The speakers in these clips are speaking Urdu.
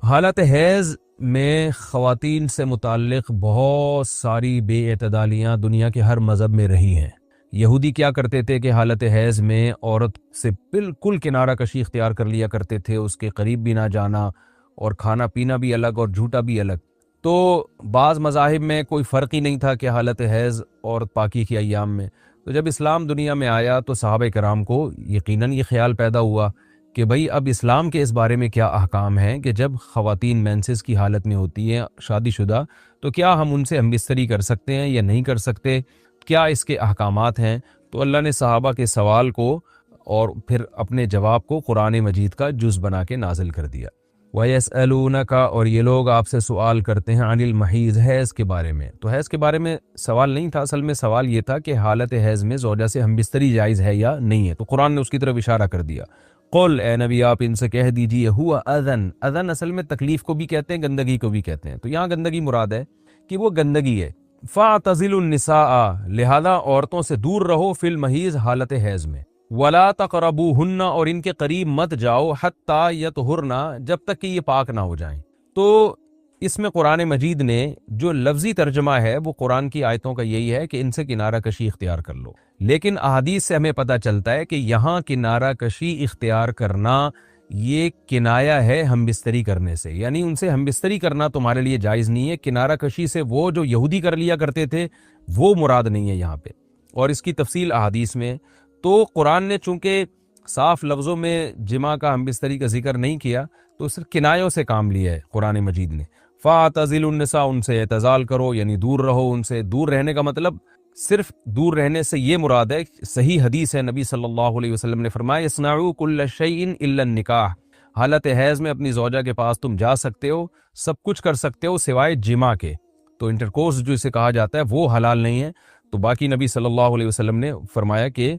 حالت حیض میں خواتین سے متعلق بہت ساری بے اعتدالیاں دنیا کے ہر مذہب میں رہی ہیں۔ یہودی کیا کرتے تھے کہ حالت حیض میں عورت سے بالکل کنارہ کشی اختیار کر لیا کرتے تھے، اس کے قریب بھی نہ جانا، اور کھانا پینا بھی الگ اور جھوٹا بھی الگ۔ تو بعض مذاہب میں کوئی فرق ہی نہیں تھا کہ حالت حیض اور پاکی کے ایام میں۔ تو جب اسلام دنیا میں آیا تو صحابہ کرام کو یقیناً یہ خیال پیدا ہوا کہ بھئی اب اسلام کے اس بارے میں کیا احکام ہیں کہ جب خواتین مینسز کی حالت میں ہوتی ہیں شادی شدہ، تو کیا ہم ان سے ہم بستری کر سکتے ہیں یا نہیں کر سکتے، کیا اس کے احکامات ہیں۔ تو اللہ نے صحابہ کے سوال کو اور پھر اپنے جواب کو قرآن مجید کا جز بنا کے نازل کر دیا۔ وَيَسْأَلُونَكَ، اور یہ لوگ آپ سے سوال کرتے ہیں، عن المحیض، حیض کے بارے میں۔ تو حیض کے بارے میں سوال نہیں تھا، اصل میں سوال یہ تھا کہ حالت حیض میں زوجہ سے ہم بستری جائز ہے یا نہیں ہے، تو قرآن نے اس کی طرف اشارہ کر دیا۔ قل، اے نبی آپ ان سے کہہ دیجئے، ہوا اذن، اذن اصل میں تکلیف کو بھی کہتے ہیں، گندگی کو بھی کہتے ہیں، تو یہاں گندگی مراد ہے کہ وہ گندگی ہے۔ فاعتزلوا النساء، لہذا عورتوں سے دور رہو، فی المحیض، حالت حیض میں، ولا تقربوہن، اور ان کے قریب مت جاؤ، حتی یطہرن، جب تک کہ یہ پاک نہ ہو جائیں۔ تو اس میں قرآن مجید نے جو لفظی ترجمہ ہے وہ قرآن کی آیتوں کا یہی ہے کہ ان سے کنارہ کشی اختیار کر لو، لیکن احادیث سے ہمیں پتہ چلتا ہے کہ یہاں کنارہ کشی اختیار کرنا یہ کنایہ ہے ہم بستری کرنے سے، یعنی ان سے ہم بستری کرنا تمہارے لیے جائز نہیں ہے۔ کنارہ کشی سے وہ جو یہودی کر لیا کرتے تھے وہ مراد نہیں ہے یہاں پہ، اور اس کی تفصیل احادیث میں۔ تو قرآن نے چونکہ صاف لفظوں میں جماع کا ہم بستری کا ذکر نہیں کیا، تو صرف کنایوں سے کام لیا ہے قرآن مجید نے۔ فاعتزلوا النساء، ان سے اعتزال کرو، یعنی دور رہو ان سے۔ دور رہنے کا مطلب صرف دور رہنے سے یہ مراد ہے، صحیح حدیث ہے، نبی صلی اللہ علیہ وسلم نے فرمایا، اصنعوا کل شیء الا النکاح، حالت حیض میں اپنی زوجہ کے پاس تم جا سکتے ہو، سب کچھ کر سکتے ہو سوائے جماع کے۔ تو انٹرکورس جو اسے کہا جاتا ہے وہ حلال نہیں ہے۔ تو باقی نبی صلی اللہ علیہ وسلم نے فرمایا کہ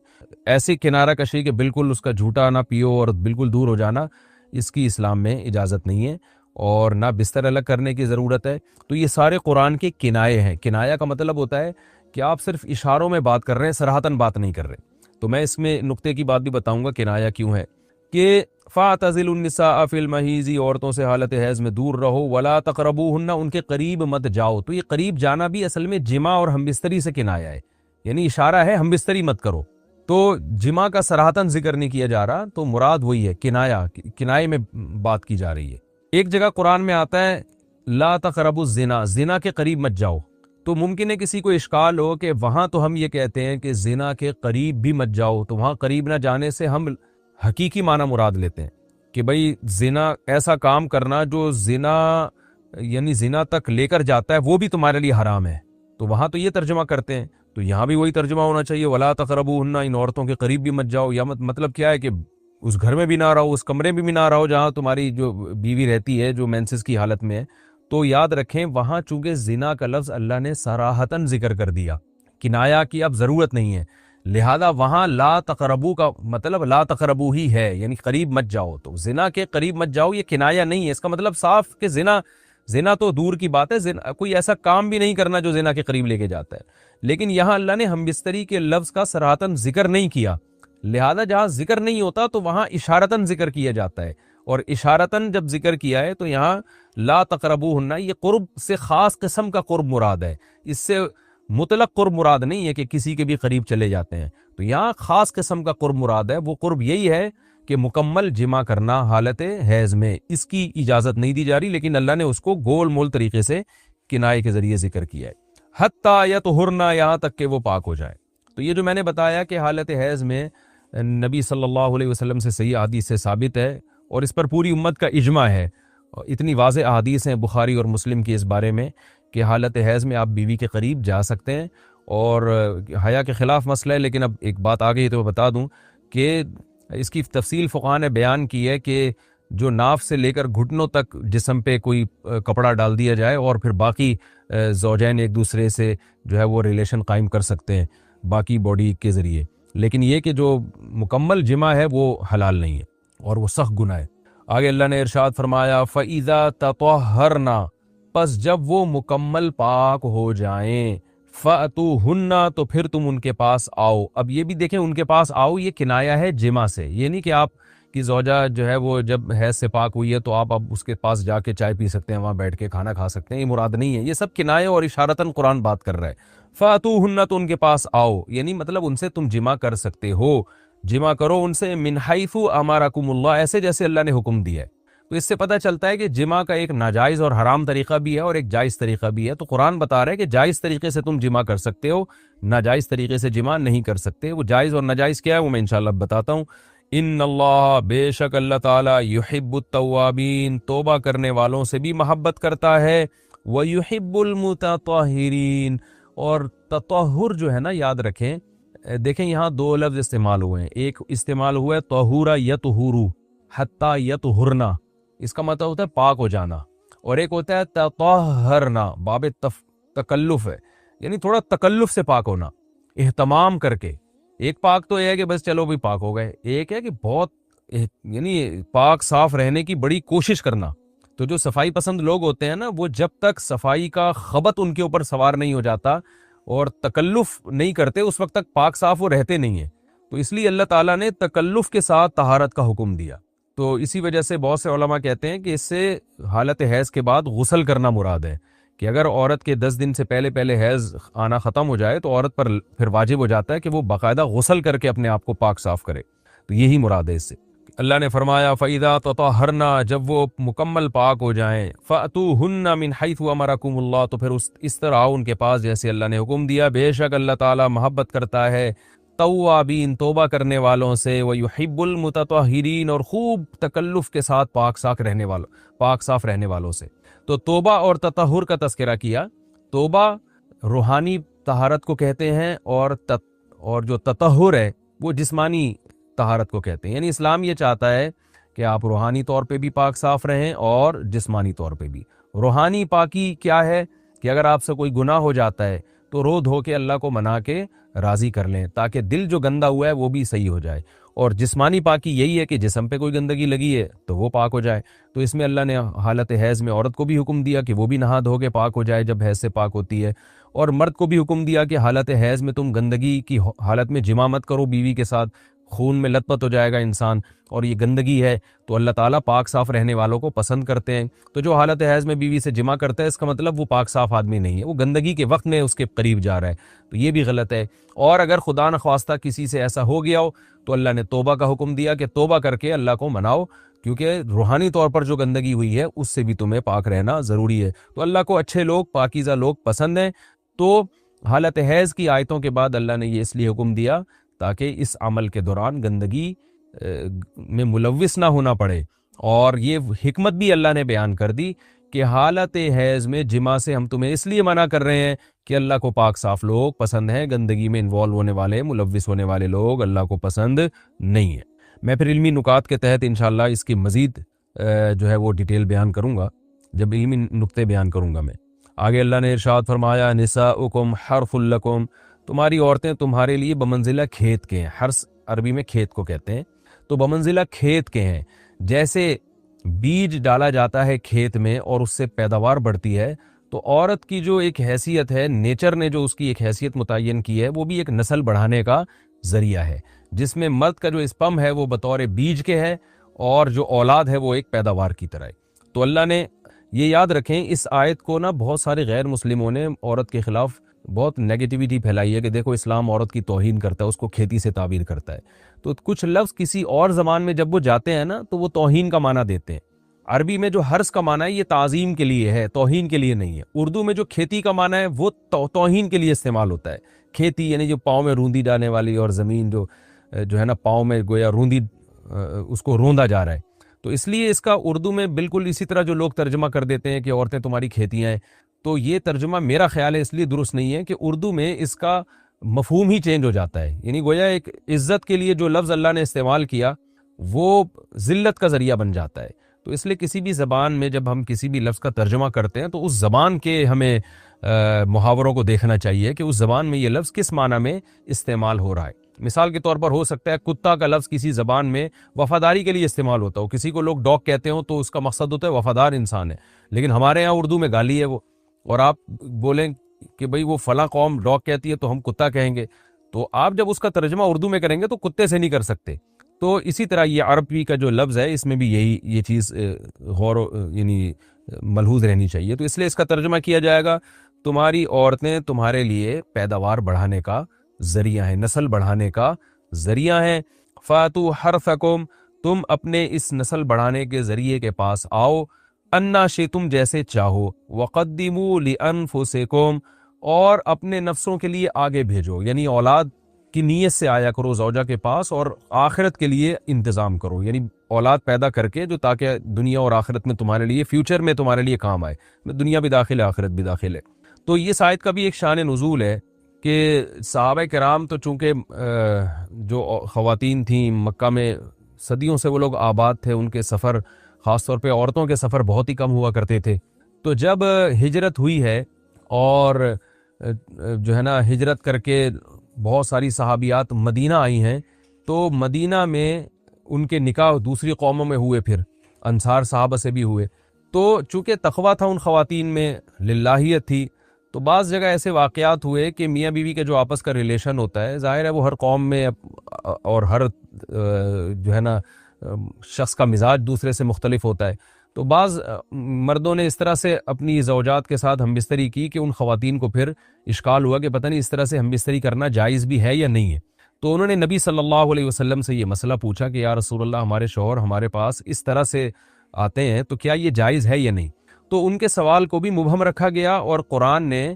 ایسی کنارہ کشی کہ بالکل اس کا جھوٹا نہ پیو اور بالکل دور ہو جانا، اس کی اسلام میں اجازت نہیں ہے، اور نہ بستر الگ کرنے کی ضرورت ہے۔ تو یہ سارے قرآن کے کنائے ہیں۔ کنایہ کا مطلب ہوتا ہے کہ آپ صرف اشاروں میں بات کر رہے ہیں، صراحتاً بات نہیں کر رہے۔ تو میں اس میں نقطے کی بات بھی بتاؤں گا کنایہ کیوں ہے، کہ فاعتزلوا النساء فی المحیض، عورتوں سے حالت حیض میں دور رہو، ولا تقربوہن، ان کے قریب مت جاؤ۔ تو یہ قریب جانا بھی اصل میں جماع اور ہم بستری سے کنایہ ہے، یعنی اشارہ ہے ہم بستری مت کرو۔ تو جماع کا صراحتاً ذکر نہیں کیا جا رہا، تو مراد وہی ہے کنایہ، کنایے میں بات کی جا رہی ہے۔ ایک جگہ قرآن میں آتا ہے لا تقربوا الزنا، زنا کے قریب مت جاؤ۔ تو ممکن ہے کسی کو اشکال ہو کہ وہاں تو ہم یہ کہتے ہیں کہ زنا کے قریب بھی مت جاؤ، تو وہاں قریب نہ جانے سے ہم حقیقی معنی مراد لیتے ہیں کہ بھئی زنا ایسا کام کرنا جو زنا یعنی زنا تک لے کر جاتا ہے وہ بھی تمہارے لیے حرام ہے، تو وہاں تو یہ ترجمہ کرتے ہیں، تو یہاں بھی وہی ترجمہ ہونا چاہیے، ولا تقربوہن، ان عورتوں کے قریب بھی مت جاؤ۔ یا مطلب کیا ہے کہ اس گھر میں بھی نہ رہو، اس کمرے میں بھی نہ رہو جہاں تمہاری جو بیوی رہتی ہے جو مینسز کی حالت میں ہے۔ تو یاد رکھیں وہاں چونکہ زنا کا لفظ اللہ نے صراحتاً ذکر کر دیا، کنایہ کی اب ضرورت نہیں ہے، لہذا وہاں لا تقربو کا مطلب لا تقربو ہی ہے، یعنی قریب مت جاؤ۔ تو زنا کے قریب مت جاؤ یہ کنایہ نہیں ہے، اس کا مطلب صاف کہ زنا تو دور کی بات ہے، کوئی ایسا کام بھی نہیں کرنا جو زنا کے قریب لے کے جاتا ہے، لیکن یہاں اللہ نے ہم بستری کے لفظ کا صراحتاً ذکر نہیں کیا، لہذا جہاں ذکر نہیں ہوتا تو وہاں اشارتاً ذکر کیا جاتا ہے، اور اشارتاً جب ذکر کیا ہے تو یہاں لا تقربوہن، یہ قرب سے خاص قسم کا قرب مراد ہے، اس سے مطلق قرب مراد نہیں ہے کہ کسی کے بھی قریب چلے جاتے ہیں۔ تو یہاں خاص قسم کا قرب مراد ہے، وہ قرب یہی ہے کہ مکمل جمع کرنا حالت حیض میں، اس کی اجازت نہیں دی جا رہی، لیکن اللہ نے اس کو گول مول طریقے سے کنائے کے ذریعے ذکر کیا ہے، حتی یطہرن، یہاں تک کہ وہ پاک ہو جائے۔ تو یہ جو میں نے بتایا کہ حالت حیض میں نبی صلی اللہ علیہ وسلم سے صحیح احادیث سے ثابت ہے، اور اس پر پوری امت کا اجماع ہے، اتنی واضح احادیث ہیں بخاری اور مسلم کی اس بارے میں کہ حالت حیض میں آپ بیوی کے قریب جا سکتے ہیں، اور حیا کے خلاف مسئلہ ہے، لیکن اب ایک بات آ گئی تو میں بتا دوں کہ اس کی تفصیل فقہاء نے بیان کی ہے کہ جو ناف سے لے کر گھٹنوں تک جسم پہ کوئی کپڑا ڈال دیا جائے اور پھر باقی زوجین ایک دوسرے سے جو ہے وہ ریلیشن قائم کر سکتے ہیں باقی باڈی کے ذریعے، لیکن یہ کہ جو مکمل جمع ہے وہ حلال نہیں ہے اور وہ سخت گناہ ہے۔ آگے اللہ نے ارشاد فرمایا فَإِذَا تَطَهَّرْنَ، پس جب وہ مکمل پاک ہو جائیں، فَأْتُوهُنَّ، تو پھر تم ان کے پاس آؤ۔ اب یہ بھی دیکھیں ان کے پاس آؤ یہ کنایہ ہے جمع سے، یہ نہیں کہ آپ کی زوجہ جو ہے وہ جب حیض سے پاک ہوئی ہے تو آپ اب اس کے پاس جا کے چائے پی سکتے ہیں، وہاں بیٹھ کے کھانا کھا سکتے ہیں، یہ مراد نہیں ہے، یہ سب کنایے اور اشارتاً قرآن بات کر رہا ہے۔ فَأْتُوهُنَّ، تو ان کے پاس آؤ، یعنی مطلب ان سے تم جمع کر سکتے ہو، جمع کرو ان سے، من حیث امرکم اللہ، ایسے جیسے اللہ نے حکم دیا ہے۔ تو اس سے پتہ چلتا ہے کہ جمع کا ایک ناجائز اور حرام طریقہ بھی ہے اور ایک جائز طریقہ بھی ہے۔ تو قرآن بتا رہا ہے کہ جائز طریقے سے تم جمع کر سکتے ہو، ناجائز طریقے سے جمع نہیں کر سکتے۔ وہ جائز اور ناجائز کیا ہے وہ میں انشاءاللہ بتاتا ہوں۔ ان اللہ، بے شک اللہ تعالیٰ، یحب التوابین، توبہ کرنے والوں سے بھی محبت کرتا ہے، ویحب المتطہرین، اور تطہر جو ہے نا، یاد رکھیں، دیکھیں یہاں دو لفظ استعمال ہوئے ہیں، ایک استعمال ہوا ہے طہورا یطہرو، حتی یطہرنا، اس کا مطلب ہوتا ہے پاک ہو جانا، اور ایک ہوتا ہے تطہرنا، باب تکلف ہے، یعنی تھوڑا تکلف سے پاک ہونا، اہتمام کر کے۔ ایک پاک تو یہ ہے کہ بس چلو بھی پاک ہو گئے، ایک ہے کہ بہت یعنی پاک صاف رہنے کی بڑی کوشش کرنا۔ تو جو صفائی پسند لوگ ہوتے ہیں نا، وہ جب تک صفائی کا خبط ان کے اوپر سوار نہیں ہو جاتا اور تکلف نہیں کرتے، اس وقت تک پاک صاف وہ رہتے نہیں ہیں۔ تو اس لیے اللہ تعالیٰ نے تکلف کے ساتھ طہارت کا حکم دیا۔ تو اسی وجہ سے بہت سے علماء کہتے ہیں کہ اس سے حالت حیض کے بعد غسل کرنا مراد ہے، کہ اگر عورت کے 10 دن سے پہلے حیض آنا ختم ہو جائے تو عورت پر پھر واجب ہو جاتا ہے کہ وہ باقاعدہ غسل کر کے اپنے آپ کو پاک صاف کرے۔ تو یہی مراد ہے اس سے۔ اللہ نے فرمایا فَإِذَا تَطَهَّرْنَا، جب وہ مکمل پاک ہو جائیں، فَأْتُوهُنَّ مِنْ حَيْثُ أَمَرَكُمُ اللَّهُ، تو پھر اس طرح آؤ ان کے پاس جیسے اللہ نے حکم دیا، بے شک اللہ تعالیٰ محبت کرتا ہے توابین، توبہ کرنے والوں سے، وَيُحِبُّ الْمُتَطَهِّرِينَ، اور خوب تکلف کے ساتھ پاک صاف رہنے والوں سے۔ تو توبہ اور تطہر کا تذکرہ کیا۔ توبہ روحانی طہارت کو کہتے ہیں، اور جو تطہر ہے وہ جسمانی طہارت کو کہتے ہیں۔ یعنی اسلام یہ چاہتا ہے کہ آپ روحانی طور پہ بھی پاک صاف رہیں اور جسمانی طور پہ بھی۔ روحانی پاکی کیا ہے کہ اگر آپ سے کوئی گناہ ہو جاتا ہے تو رو دھو کے اللہ کو منا کے راضی کر لیں، تاکہ دل جو گندا ہوا ہے وہ بھی صحیح ہو جائے۔ اور جسمانی پاکی یہی ہے کہ جسم پہ کوئی گندگی لگی ہے تو وہ پاک ہو جائے۔ تو اس میں اللہ نے حالت حیض میں عورت کو بھی حکم دیا کہ وہ بھی نہا دھو کے پاک ہو جائے جب حیض سے پاک ہوتی ہے، اور مرد کو بھی حکم دیا کہ حالت حیض میں تم گندگی کی حالت میں جماع مت کرو بیوی کے ساتھ، خون میں لت پت ہو جائے گا انسان، اور یہ گندگی ہے۔ تو اللہ تعالیٰ پاک صاف رہنے والوں کو پسند کرتے ہیں۔ تو جو حالت حیض میں بیوی سے جمع کرتا ہے، اس کا مطلب وہ پاک صاف آدمی نہیں ہے، وہ گندگی کے وقت میں اس کے قریب جا رہا ہے، تو یہ بھی غلط ہے۔ اور اگر خدا نخواستہ کسی سے ایسا ہو گیا ہو تو اللہ نے توبہ کا حکم دیا کہ توبہ کر کے اللہ کو مناؤ، کیونکہ روحانی طور پر جو گندگی ہوئی ہے اس سے بھی تمہیں پاک رہنا ضروری ہے۔ تو اللہ کو اچھے لوگ، پاکیزہ لوگ پسند ہیں۔ تو حالت حیض کی آیتوں کے بعد اللہ نے یہ اس لیے حکم دیا تاکہ اس عمل کے دوران گندگی میں ملوث نہ ہونا پڑے۔ اور یہ حکمت بھی اللہ نے بیان کر دی کہ حالت حیض میں جماع سے ہم تمہیں اس لیے منع کر رہے ہیں کہ اللہ کو پاک صاف لوگ پسند ہیں، گندگی میں انوالو ہونے والے، ملوث ہونے والے لوگ اللہ کو پسند نہیں ہیں۔ میں پھر علمی نکات کے تحت انشاءاللہ اس کی مزید جو ہے وہ ڈیٹیل بیان کروں گا جب علمی نکتے بیان کروں گا میں آگے۔ اللہ نے ارشاد فرمایا نساؤکم حرث لکم، تمہاری عورتیں تمہارے لیے بمنزلہ کھیت کے ہیں۔ حرث عربی میں کھیت کو کہتے ہیں، تو بمنزلہ کھیت کے ہیں۔ جیسے بیج ڈالا جاتا ہے کھیت میں اور اس سے پیداوار بڑھتی ہے، تو عورت کی جو ایک حیثیت ہے، نیچر نے جو اس کی ایک حیثیت متعین کی ہے، وہ بھی ایک نسل بڑھانے کا ذریعہ ہے، جس میں مرد کا جو اسپم ہے وہ بطور بیج کے ہے اور جو اولاد ہے وہ ایک پیداوار کی طرح ہے۔ تو اللہ نے یہ یاد رکھیں، اس آیت کو نا بہت سارے غیر مسلموں نے عورت کے خلاف بہت نیگیٹیوٹی پھیلائی ہے کہ دیکھو اسلام عورت کی توہین کرتا ہے، اس کو کھیتی سے تعبیر کرتا ہے۔ تو کچھ لفظ کسی اور زبان میں جب وہ جاتے ہیں نا تو وہ توہین کا معنی دیتے ہیں۔ عربی میں جو حرث کا معنی ہے یہ تعظیم کے لیے ہے، توہین کے لیے نہیں ہے۔ اردو میں جو کھیتی کا معنی ہے وہ توہین کے لیے استعمال ہوتا ہے۔ کھیتی یعنی جو پاؤں میں روندی ڈالنے والی، اور زمین جو ہے نا پاؤں میں گویا روندی، اس کو روندا جا رہا ہے، تو اس لیے اس کا اردو میں بالکل اسی طرح جو لوگ ترجمہ کر دیتے ہیں کہ عورتیں تمہاری کھیتیاں ہیں، تو یہ ترجمہ میرا خیال ہے اس لیے درست نہیں ہے کہ اردو میں اس کا مفہوم ہی چینج ہو جاتا ہے۔ یعنی گویا ایک عزت کے لیے جو لفظ اللہ نے استعمال کیا وہ ذلت کا ذریعہ بن جاتا ہے۔ تو اس لیے کسی بھی زبان میں جب ہم کسی بھی لفظ کا ترجمہ کرتے ہیں تو اس زبان کے ہمیں محاوروں کو دیکھنا چاہیے کہ اس زبان میں یہ لفظ کس معنی میں استعمال ہو رہا ہے۔ مثال کے طور پر ہو سکتا ہے کتا کا لفظ کسی زبان میں وفاداری کے لیے استعمال ہوتا ہو، کسی کو لوگ ڈاگ کہتے ہوں تو اس کا مقصد ہوتا ہے وفادار انسان ہے، لیکن ہمارے ہاں اردو میں گالی ہے وہ، اور آپ بولیں کہ بھئی وہ فلاں قوم ڈاگ کہتی ہے تو ہم کتا کہیں گے، تو آپ جب اس کا ترجمہ اردو میں کریں گے تو کتے سے نہیں کر سکتے، تو اسی طرح یہ عربی کا جو لفظ ہے اس میں بھی یہ چیز غور یعنی ملحوظ رہنی چاہیے. تو اس لیے اس کا ترجمہ کیا جائے گا تمہاری عورتیں تمہارے لیے پیداوار بڑھانے کا ذریعہ ہیں، نسل بڑھانے کا ذریعہ ہیں. فاتو حرثکم، تم اپنے اس نسل بڑھانے کے ذریعے کے پاس آؤ، انا شئتم، جیسے چاہو، وقدموا لانفسکم، اور اپنے نفسوں کے لیے آگے بھیجو، یعنی اولاد کی نیت سے آیا کرو زوجہ کے پاس، اور آخرت کے لیے انتظام کرو، یعنی اولاد پیدا کر کے جو تاکہ دنیا اور آخرت میں تمہارے لیے، فیوچر میں تمہارے لیے کام آئے، دنیا بھی داخل ہے آخرت بھی داخل ہے. تو یہ آیت کا بھی ایک شان نزول ہے کہ صحابہ کرام تو چونکہ جو خواتین تھیں مکہ میں صدیوں سے وہ لوگ آباد تھے، ان کے سفر خاص طور پہ عورتوں کے سفر بہت ہی کم ہوا کرتے تھے. تو جب ہجرت ہوئی ہے اور جو ہے نا ہجرت کر کے بہت ساری صحابیات مدینہ آئی ہیں، تو مدینہ میں ان کے نکاح دوسری قوموں میں ہوئے، پھر انصار صحابہ سے بھی ہوئے. تو چونکہ تقویٰ تھا ان خواتین میں، للہیت تھی، تو بعض جگہ ایسے واقعات ہوئے کہ میاں بیوی کے جو آپس کا ریلیشن ہوتا ہے، ظاہر ہے وہ ہر قوم میں اور ہر جو ہے نا شخص کا مزاج دوسرے سے مختلف ہوتا ہے. تو بعض مردوں نے اس طرح سے اپنی زوجات کے ساتھ ہم بستری کی کہ ان خواتین کو پھر اشکال ہوا کہ پتہ نہیں اس طرح سے ہم بستری کرنا جائز بھی ہے یا نہیں ہے. تو انہوں نے نبی صلی اللہ علیہ وسلم سے یہ مسئلہ پوچھا کہ یا رسول اللہ، ہمارے شوہر ہمارے پاس اس طرح سے آتے ہیں تو کیا یہ جائز ہے یا نہیں؟ تو ان کے سوال کو بھی مبہم رکھا گیا، اور قرآن نے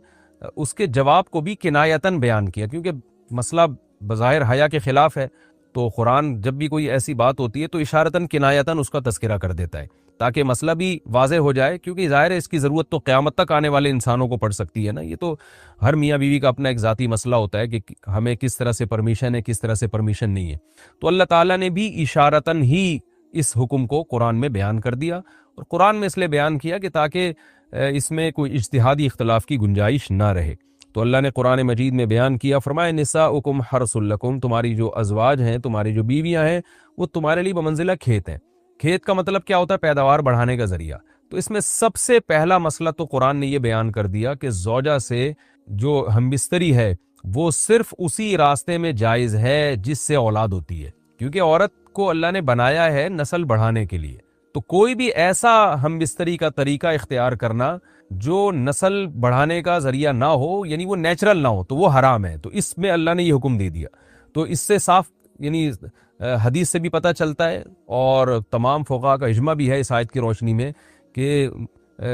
اس کے جواب کو بھی کنایتاً بیان کیا، کیونکہ مسئلہ بظاہر حیا کے خلاف ہے. تو قرآن جب بھی کوئی ایسی بات ہوتی ہے تو اشارتاً کنایتاً اس کا تذکرہ کر دیتا ہے تاکہ مسئلہ بھی واضح ہو جائے، کیونکہ ظاہر ہے اس کی ضرورت تو قیامت تک آنے والے انسانوں کو پڑ سکتی ہے نا. یہ تو ہر میاں بیوی کا اپنا ایک ذاتی مسئلہ ہوتا ہے کہ ہمیں کس طرح سے پرمیشن ہے، کس طرح سے پرمیشن نہیں ہے. تو اللہ تعالیٰ نے بھی اشارتاً ہی اس حکم کو قرآن میں بیان کر دیا، اور قرآن میں اس لیے بیان کیا کہ تاکہ اس میں کوئی اجتہادی اختلاف کی گنجائش نہ رہے. تو اللہ نے قرآن مجید میں بیان کیا، فرمایا نساؤکم حرث لکم، تمہاری جو ازواج ہیں، تمہاری جو بیویاں ہیں، وہ تمہارے لیے بمنزلہ کھیت ہیں. کھیت کا مطلب کیا ہوتا ہے؟ پیداوار بڑھانے کا ذریعہ. تو اس میں سب سے پہلا مسئلہ تو قرآن نے یہ بیان کر دیا کہ زوجہ سے جو ہمبستری ہے وہ صرف اسی راستے میں جائز ہے جس سے اولاد ہوتی ہے، کیونکہ عورت کو اللہ نے بنایا ہے نسل بڑھانے کے لیے. تو کوئی بھی ایسا ہمبستری کا طریقہ اختیار کرنا جو نسل بڑھانے کا ذریعہ نہ ہو، یعنی وہ نیچرل نہ ہو، تو وہ حرام ہے. تو اس میں اللہ نے یہ حکم دے دیا. تو اس سے صاف یعنی حدیث سے بھی پتہ چلتا ہے، اور تمام فقہاء کا اجماع بھی ہے اس آیت کی روشنی میں کہ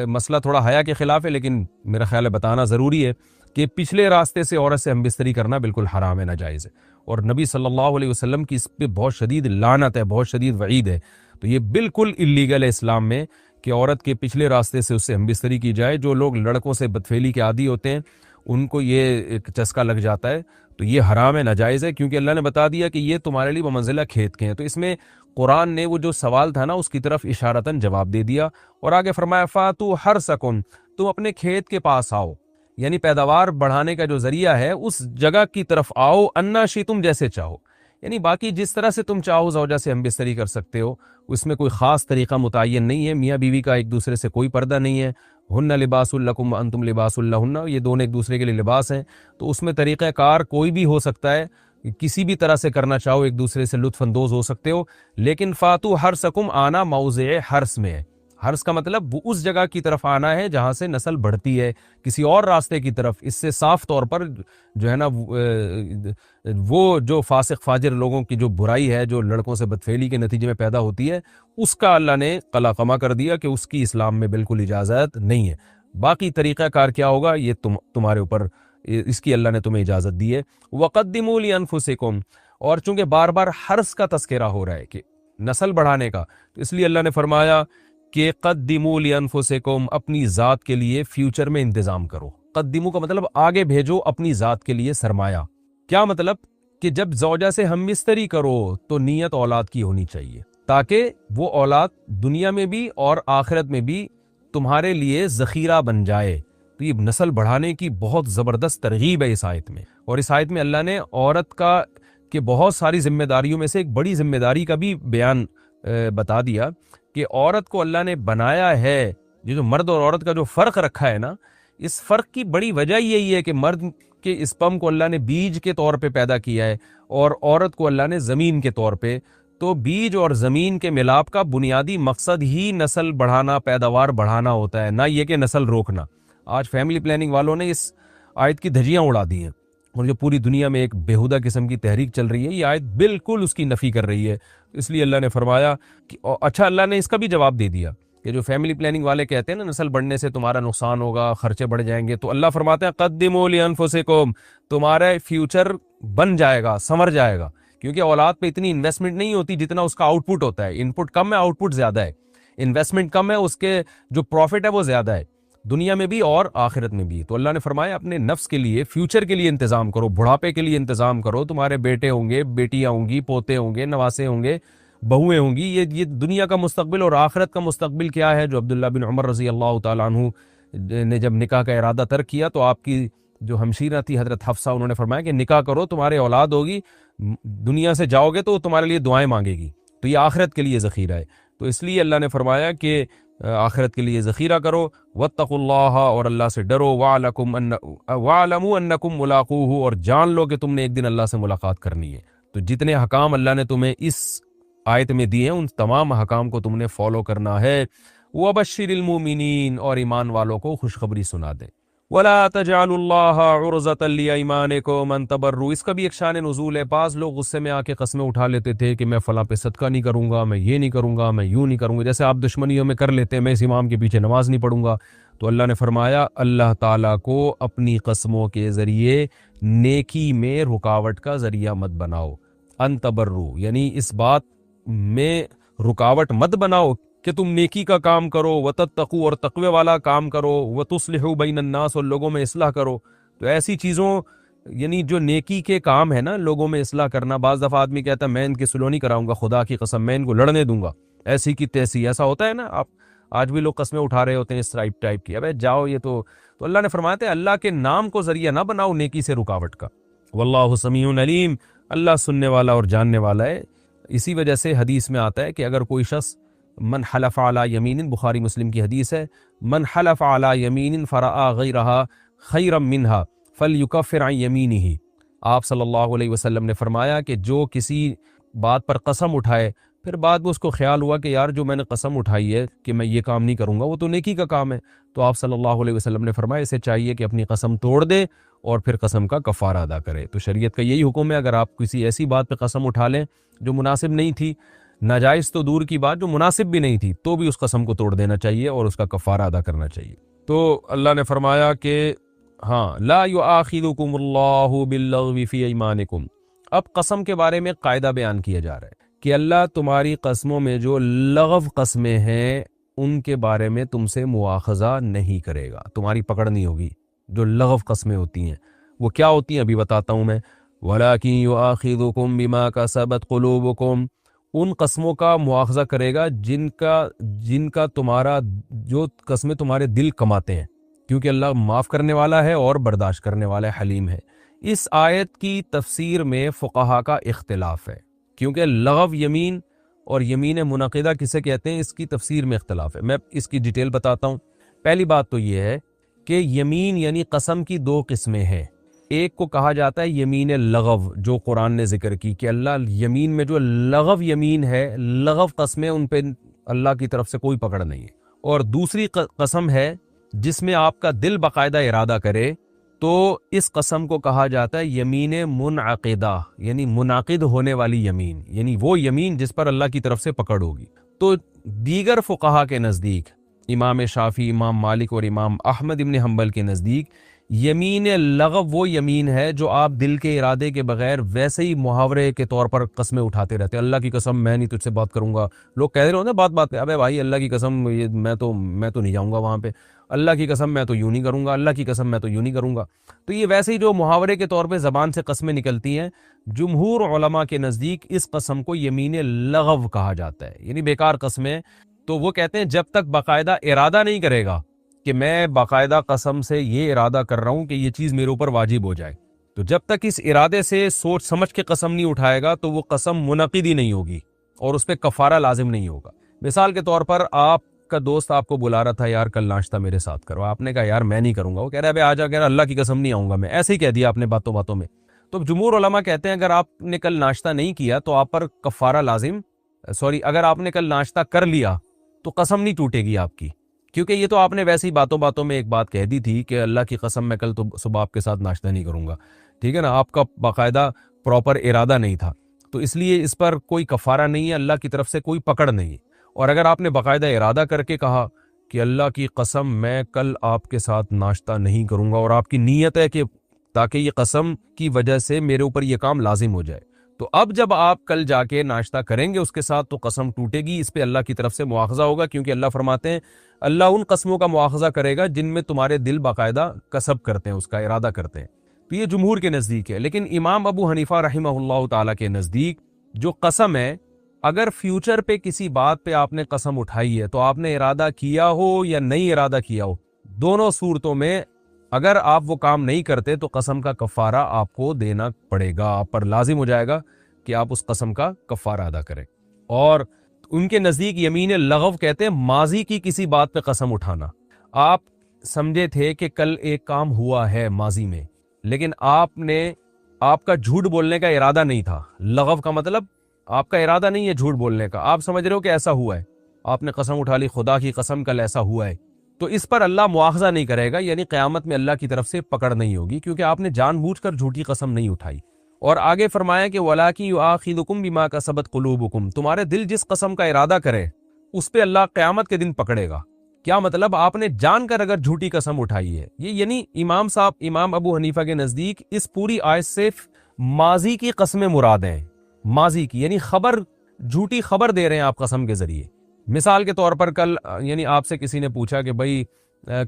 مسئلہ تھوڑا حیا کے خلاف ہے، لیکن میرا خیال ہے بتانا ضروری ہے کہ پچھلے راستے سے عورت سے ہمبستری کرنا بالکل حرام ہے، ناجائز ہے. اور نبی صلی اللہ علیہ وسلم کی اس پہ بہت شدید لعنت ہے، بہت شدید وعید ہے. تو یہ بالکل اللیگل ہے اسلام میں کہ عورت کے پچھلے راستے سے اس سے ہمبستری کی جائے. جو لوگ لڑکوں سے بدفعلی کے عادی ہوتے ہیں ان کو یہ ایک چسکا لگ جاتا ہے، تو یہ حرام ہے، ناجائز ہے، کیونکہ اللہ نے بتا دیا کہ یہ تمہارے لیے بمنزلہ کھیت کے ہیں. تو اس میں قرآن نے وہ جو سوال تھا نا اس کی طرف اشارتاً جواب دے دیا، اور آگے فرمایا فاتو حرثکم، تم اپنے کھیت کے پاس آؤ، یعنی پیداوار بڑھانے کا جو ذریعہ ہے اس جگہ کی طرف آؤ، انا شئتم، جیسے چاہو، یعنی باقی جس طرح سے تم چاہو زوجہ سے ہمبستری کر سکتے ہو، اس میں کوئی خاص طریقہ متعین نہیں ہے. میاں بیوی کا ایک دوسرے سے کوئی پردہ نہیں ہے. ہن لباس لکم وانتم لباس لہن، یہ دونوں ایک دوسرے کے لیے لباس ہیں. تو اس میں طریقہ کار کوئی بھی ہو سکتا ہے، کسی بھی طرح سے کرنا چاہو ایک دوسرے سے لطف اندوز ہو سکتے ہو. لیکن فاتو حرثکم، آنا موضع حرث میں ہے. حرث کا مطلب وہ اس جگہ کی طرف آنا ہے جہاں سے نسل بڑھتی ہے، کسی اور راستے کی طرف. اس سے صاف طور پر جو ہے نا وہ جو فاسق فاجر لوگوں کی جو برائی ہے، جو لڑکوں سے بدفعلی کے نتیجے میں پیدا ہوتی ہے، اس کا اللہ نے قلعہ کر دیا کہ اس کی اسلام میں بالکل اجازت نہیں ہے. باقی طریقہ کار کیا ہوگا یہ تمہارے اوپر، اس کی اللہ نے تمہیں اجازت دی ہے. وقدموا لانفسکم، اور چونکہ بار بار حرث کا تذکرہ ہو رہا ہے کہ نسل بڑھانے کا، تو اس لیے اللہ نے فرمایا کہ قدموا لانفسکم، اپنی ذات کے لیے فیوچر میں انتظام کرو. قدموا کا مطلب آگے بھیجو اپنی ذات کے لیے سرمایہ. کیا مطلب؟ کہ جب زوجہ سے ہمبستری کرو تو نیت اولاد کی ہونی چاہیے، تاکہ وہ اولاد دنیا میں بھی اور آخرت میں بھی تمہارے لیے ذخیرہ بن جائے. تو یہ نسل بڑھانے کی بہت زبردست ترغیب ہے اس آیت میں. اور اس آیت میں اللہ نے عورت کا کہ بہت ساری ذمہ داریوں میں سے ایک بڑی ذمہ داری کا بھی بیان بتا دیا کہ عورت کو اللہ نے بنایا ہے. یہ جو مرد اور عورت کا جو فرق رکھا ہے نا، اس فرق کی بڑی وجہ یہی ہے کہ مرد کے اسپم کو اللہ نے بیج کے طور پہ پیدا کیا ہے، اور عورت کو اللہ نے زمین کے طور پہ تو بیج اور زمین کے ملاپ کا بنیادی مقصد ہی نسل بڑھانا، پیداوار بڑھانا ہوتا ہے، نہ یہ کہ نسل روکنا۔ آج فیملی پلاننگ والوں نے اس آیت کی دھجیاں اڑا دی ہیں، اور جو پوری دنیا میں ایک بیہودہ قسم کی تحریک چل رہی ہے، یہ آیت بالکل اس کی نفی کر رہی ہے۔ اس لیے اللہ نے فرمایا کہ اچھا، اللہ نے اس کا بھی جواب دے دیا کہ جو فیملی پلاننگ والے کہتے ہیں نا نسل بڑھنے سے تمہارا نقصان ہوگا، خرچے بڑھ جائیں گے، تو اللہ فرماتے ہیں قدموا لانفسکم، تمہارا فیوچر بن جائے گا، سنور جائے گا، کیونکہ اولاد پہ اتنی انویسٹمنٹ نہیں ہوتی جتنا اس کا آؤٹ پٹ ہوتا ہے۔ ان پٹ کم ہے، آؤٹ پٹ زیادہ ہے، انویسٹمنٹ کم ہے، اس کے جو پروفٹ ہے وہ زیادہ ہے، دنیا میں بھی اور آخرت میں بھی۔ تو اللہ نے فرمایا اپنے نفس کے لیے، فیوچر کے لیے انتظام کرو، بڑھاپے کے لیے انتظام کرو، تمہارے بیٹے ہوں گے، بیٹیاں ہوں گی، پوتے ہوں گے، نواسے ہوں گے، بہویں ہوں گی، یہ دنیا کا مستقبل اور آخرت کا مستقبل کیا ہے۔ جو عبداللہ بن عمر رضی اللہ تعالیٰ عنہ نے جب نکاح کا ارادہ ترک کیا تو آپ کی جو ہمشیرہ تھی حضرت حفصہ، انہوں نے فرمایا کہ نکاح کرو، تمہارے اولاد ہوگی، دنیا سے جاؤ گے تو وہ تمہارے لیے دعائیں مانگے گی، تو یہ آخرت کے لیے ذخیرہ ہے۔ تو اس لیے اللہ نے فرمایا کہ آخرت کے لیے ذخیرہ کرو، واتقوا اللہ، اور اللہ سے ڈرو، واعلموا انکم ملاقوہ، اور جان لو کہ تم نے ایک دن اللہ سے ملاقات کرنی ہے۔ تو جتنے حکام اللہ نے تمہیں اس آیت میں دیے ہیں ان تمام حکام کو تم نے فالو کرنا ہے۔ وبشر المؤمنین، اور ایمان والوں کو خوشخبری سنا دیں۔ ولا تجعلوا اللہ عرضة لایمانکم ان تبروا، اس کا بھی ایک شان نزول ہے۔ بعض لوگ غصے میں آ کے قسمیں اٹھا لیتے تھے کہ میں فلاں پہ صدقہ نہیں کروں گا، میں یہ نہیں کروں گا، میں یوں نہیں کروں گا، جیسے آپ دشمنیوں میں کر لیتے ہیں، میں اس امام کے پیچھے نماز نہیں پڑھوں گا۔ تو اللہ نے فرمایا اللہ تعالیٰ کو اپنی قسموں کے ذریعے نیکی میں رکاوٹ کا ذریعہ مت بناؤ۔ ان تبروا یعنی اس بات میں رکاوٹ مت بناؤ کہ تم نیکی کا کام کرو، وتتقوا، اور تقوی والا کام کرو، وتصلحوا بین الناس، اور لوگوں میں اصلاح کرو۔ تو ایسی چیزوں یعنی جو نیکی کے کام ہے نا، لوگوں میں اصلاح کرنا۔ بعض دفعہ آدمی کہتا ہے میں ان کی سلو نہیں کراؤں گا، خدا کی قسم میں ان کو لڑنے دوں گا، ایسی کی تیسی، ایسا ہوتا ہے نا۔ آپ آج بھی لوگ قسمیں اٹھا رہے ہوتے ہیں اس ٹائپ کی، ابے جاؤ یہ تو اللہ نے فرمایا تھا اللہ کے نام کو ذریعہ نہ بناؤ نیکی سے رکاوٹ کا۔ واللہ سمیع علیم، اللہ سننے والا اور جاننے والا ہے۔ اسی وجہ سے حدیث میں آتا ہے کہ اگر کوئی شخص من حلف علی یمین، بخاری مسلم کی حدیث ہے، من حلف علی یمین فرآ غیرہا خیرا منہا فلیکفر عن یمینہ، آپ صلی اللہ علیہ وسلم نے فرمایا کہ جو کسی بات پر قسم اٹھائے، پھر بعد میں اس کو خیال ہوا کہ یار جو میں نے قسم اٹھائی ہے کہ میں یہ کام نہیں کروں گا، وہ تو نیکی کا کام ہے، تو آپ صلی اللہ علیہ وسلم نے فرمایا اسے چاہیے کہ اپنی قسم توڑ دے اور پھر قسم کا کفارہ ادا کرے۔ تو شریعت کا یہی حکم ہے، اگر آپ کسی ایسی بات پہ قسم اٹھا لیں جو مناسب نہیں تھی، ناجائز تو دور کی بات، جو مناسب بھی نہیں تھی، تو بھی اس قسم کو توڑ دینا چاہیے اور اس کا کفارہ ادا کرنا چاہیے۔ تو اللہ نے فرمایا کہ ہاں لا یؤاخذکم اللہ باللغو فی ایمانکم، اب قسم کے بارے میں قاعدہ بیان کیا جا رہا ہے کہ اللہ تمہاری قسموں میں جو لغو قسمیں ہیں ان کے بارے میں تم سے مواخذہ نہیں کرے گا، تمہاری پکڑ نہیں ہوگی۔ جو لغو قسمیں ہوتی ہیں وہ کیا ہوتی ہیں ابھی بتاتا ہوں میں۔ وَلَٰكِن يُؤَاخِذُكُم بِمَا كَسَبَتْ قُلُوبُكُم، ان قسموں کا مواخذہ کرے گا جن کا تمہارا جو قسمیں تمہارے دل کماتے ہیں، کیونکہ اللہ معاف کرنے والا ہے اور برداشت کرنے والا ہے، حلیم ہے۔ اس آیت کی تفسیر میں فقہا کا اختلاف ہے، کیونکہ لغو یمین اور یمین منعقدہ کسے کہتے ہیں اس کی تفسیر میں اختلاف ہے۔ میں اس کی ڈیٹیل بتاتا ہوں۔ پہلی بات تو یہ ہے کہ یمین یعنی قسم کی دو قسمیں ہیں۔ ایک کو کہا جاتا ہے یمین لغو، جو قرآن نے ذکر کی کہ اللہ یمین میں جو لغو یمین ہے، لغو قسمیں، ان پہ اللہ کی طرف سے کوئی پکڑ نہیں ہے۔ اور دوسری قسم ہے جس میں آپ کا دل باقاعدہ ارادہ کرے، تو اس قسم کو کہا جاتا ہے یمین منعقدہ، یعنی منعقد ہونے والی یمین، یعنی وہ یمین جس پر اللہ کی طرف سے پکڑ ہوگی۔ تو دیگر فقہا کے نزدیک، امام شافعی، امام مالک اور امام احمد ابن حنبل کے نزدیک، یمین لغو وہ یمین ہے جو آپ دل کے ارادے کے بغیر ویسے ہی محاورے کے طور پر قسمیں اٹھاتے رہتے ہیں۔ اللہ کی قسم میں نہیں تجھ سے بات کروں گا، لوگ کہہ رہے ہوتے ہیں بات پہ، ابے بھائی اللہ کی قسم میں تو نہیں جاؤں گا وہاں پہ، اللہ کی قسم میں تو یوں نہیں کروں گا، اللہ کی قسم میں تو یوں نہیں کروں گا۔ تو یہ ویسے ہی جو محاورے کے طور پہ زبان سے قسمیں نکلتی ہیں، جمہور علماء کے نزدیک اس قسم کو یمین لغو کہا جاتا ہے، یعنی بیکار قسمیں۔ تو وہ کہتے ہیں جب تک باقاعدہ ارادہ نہیں کرے گا کہ میں باقاعدہ قسم سے یہ ارادہ کر رہا ہوں کہ یہ چیز میرے اوپر واجب ہو جائے، تو جب تک اس ارادے سے سوچ سمجھ کے قسم نہیں اٹھائے گا تو وہ قسم منعقد ہی نہیں ہوگی اور اس پہ کفارہ لازم نہیں ہوگا۔ مثال کے طور پر آپ کا دوست آپ کو بلا رہا تھا یار کل ناشتہ میرے ساتھ کرو، آپ نے کہا یار میں نہیں کروں گا، وہ کہہ رہا ہے آ جا، کہہ رہا اللہ کی قسم نہیں آؤں گا میں، ایسے ہی کہہ دیا آپ نے باتوں باتوں میں۔ تو جمہور علماء کہتے ہیں اگر آپ نے کل ناشتہ نہیں کیا تو آپ پر کفارہ لازم سوری اگر آپ نے کل ناشتہ کر لیا تو قسم نہیں ٹوٹے گی آپ کی، کیونکہ یہ تو آپ نے ویسے ہی باتوں باتوں میں ایک بات کہہ دی تھی کہ اللہ کی قسم میں کل تو صبح آپ کے ساتھ ناشتہ نہیں کروں گا، ٹھیک ہے نا، آپ کا باقاعدہ پراپر ارادہ نہیں تھا، تو اس لیے اس پر کوئی کفارہ نہیں ہے، اللہ کی طرف سے کوئی پکڑ نہیں ہے۔ اور اگر آپ نے باقاعدہ ارادہ کر کے کہا کہ اللہ کی قسم میں کل آپ کے ساتھ ناشتہ نہیں کروں گا، اور آپ کی نیت ہے کہ تاکہ یہ قسم کی وجہ سے میرے اوپر یہ کام لازم ہو جائے، تو اب جب آپ کل جا کے ناشتہ کریں گے اس کے ساتھ تو قسم ٹوٹے گی، اس پہ اللہ کی طرف سے مواخذہ ہوگا، کیونکہ اللہ فرماتے ہیں اللہ ان قسموں کا مواخذہ کرے گا جن میں تمہارے دل باقاعدہ قصب کرتے ہیں، اس کا ارادہ کرتے ہیں۔ تو یہ جمہور کے نزدیک ہے، لیکن امام ابو حنیفہ رحمہ اللہ تعالیٰ کے نزدیک جو قسم ہے، اگر فیوچر پہ کسی بات پہ آپ نے قسم اٹھائی ہے تو آپ نے ارادہ کیا ہو یا نہیں ارادہ کیا ہو، دونوں صورتوں میں اگر آپ وہ کام نہیں کرتے تو قسم کا کفارہ آپ کو دینا پڑے گا، آپ پر لازم ہو جائے گا کہ آپ اس قسم کا کفارہ ادا کریں۔ اور ان کے نزدیک یمین لغو کہتے ہیں ماضی کی کسی بات پہ قسم اٹھانا، آپ سمجھے تھے کہ کل ایک کام ہوا ہے ماضی میں، لیکن آپ کا جھوٹ بولنے کا ارادہ نہیں تھا، لغو کا مطلب آپ کا ارادہ نہیں ہے جھوٹ بولنے کا، آپ سمجھ رہے ہو کہ ایسا ہوا ہے، آپ نے قسم اٹھا لی خدا کی قسم کل ایسا ہوا ہے، تو اس پر اللہ مواخذہ نہیں کرے گا، یعنی قیامت میں اللہ کی طرف سے پکڑ نہیں ہوگی، کیونکہ آپ نے جان بوجھ کر جھوٹی قسم نہیں اٹھائی۔ اور آگے فرمایا کہ وَلَٰكِن يُؤَاخِذُكُم بِمَا كَسَبَتْ قُلُوبُكُم، تمہارے دل جس قسم کا ارادہ کرے اس پہ اللہ قیامت کے دن پکڑے گا۔ کیا مطلب؟ آپ نے جان کر اگر جھوٹی قسم اٹھائی ہے، یہ یعنی امام ابو حنیفہ کے نزدیک اس پوری آیت سے ماضی کی قسمیں مراد ہیں، ماضی کی یعنی جھوٹی خبر دے رہے ہیں آپ قسم کے ذریعے۔ مثال کے طور پر کل یعنی آپ سے کسی نے پوچھا کہ بھائی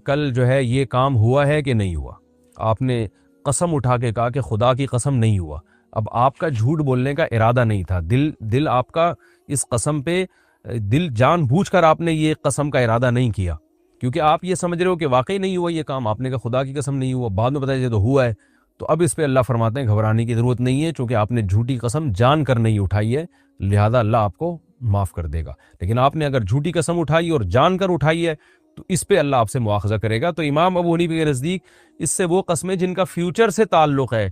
کل جو ہے یہ کام ہوا ہے کہ نہیں ہوا، آپ نے قسم اٹھا کے کہا کہ خدا کی قسم نہیں ہوا، اب آپ کا جھوٹ بولنے کا ارادہ نہیں تھا، دل آپ کا اس قسم پہ دل جان بوجھ کر آپ نے یہ قسم کا ارادہ نہیں کیا، کیونکہ آپ یہ سمجھ رہے ہو کہ واقعی نہیں ہوا یہ کام، آپ نے کہا خدا کی قسم نہیں ہوا، بعد میں پتہ چلا تو ہوا ہے، تو اب اس پہ اللہ فرماتے ہیں گھبرانے کی ضرورت نہیں ہے، چونکہ آپ نے جھوٹی قسم جان کر نہیں اٹھائی ہے، لہذا اللہ آپ کو معاف کر دے گا۔ لیکن آپ نے اگر جھوٹی قسم اٹھائی اور جان کر اٹھائی ہے تو اس پہ اللہ آپ سے مواخذہ کرے گا۔ تو امام ابو حنیفہ کے نزدیک اس سے وہ قسمیں جن کا فیوچر سے تعلق ہے،